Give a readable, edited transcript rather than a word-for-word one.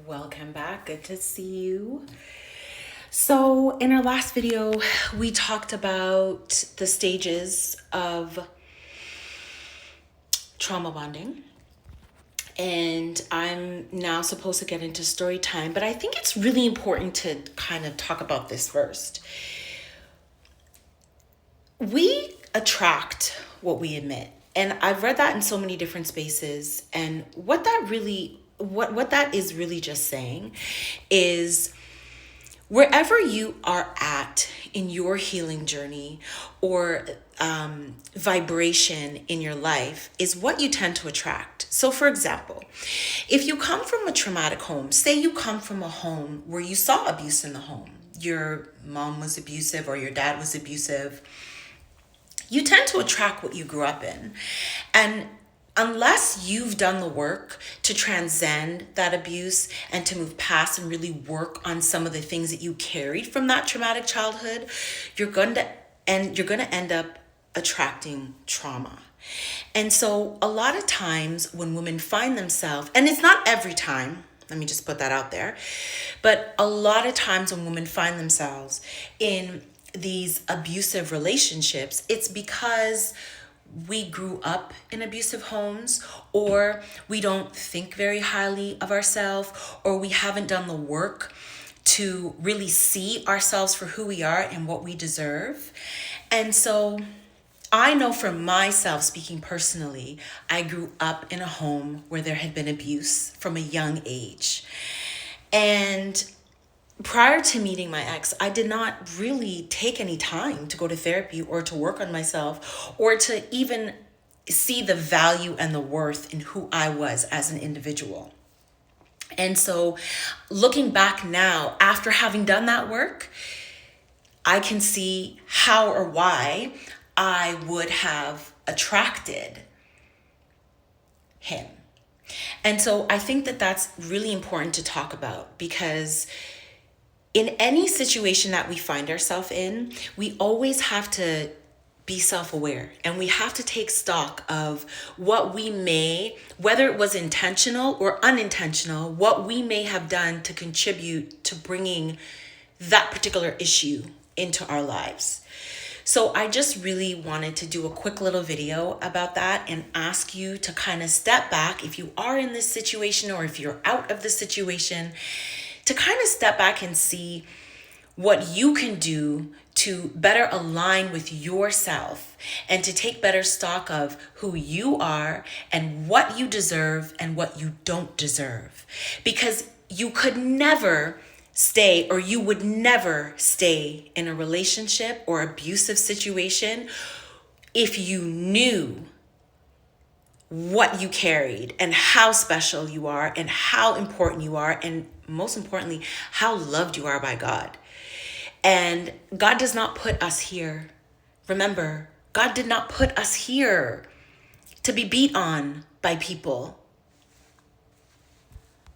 Welcome back. Good to see you. So, in our last video, we talked about the stages of trauma bonding. And I'm now supposed to get into story time, but I think it's really important to kind of talk about this first. We attract what we emit. And I've read that in so many different spaces. And what that is really just saying is wherever you are at in your healing journey or vibration in your life is what you tend to attract. So for example, if you come from a traumatic home, say you come from a home where you saw abuse in the home, your mom was abusive or your dad was abusive, you tend to attract what you grew up in. And unless you've done the work to transcend that abuse and to move past and really work on some of the things that you carried from that traumatic childhood, you're going to end up attracting trauma. And so a lot of times when women find themselves, and it's not every time, let me just put that out there, but a lot of times when women find themselves in these abusive relationships, it's because we grew up in abusive homes, or we don't think very highly of ourselves, or we haven't done the work to really see ourselves for who we are and what we deserve. And so I know for myself, speaking personally, I grew up in a home where there had been abuse from a young age. And prior to meeting my ex, I did not really take any time to go to therapy or to work on myself or to even see the value and the worth in who I was as an individual. And so looking back now, after having done that work, I can see how or why I would have attracted him. And so I think that that's really important to talk about, because in any situation that we find ourselves in, we always have to be self-aware, and we have to take stock of what we may, whether it was intentional or unintentional, what we may have done to contribute to bringing that particular issue into our lives. So I just really wanted to do a quick little video about that and ask you to kind of step back if you are in this situation or if you're out of the situation, to kind of step back and see what you can do to better align with yourself and to take better stock of who you are and what you deserve and what you don't deserve. Because you could never stay, or you would never stay in a relationship or abusive situation if you knew what you carried and how special you are and how important you are, and most importantly, how loved you are by God. And God does not put us here. Remember, God did not put us here to be beat on by people.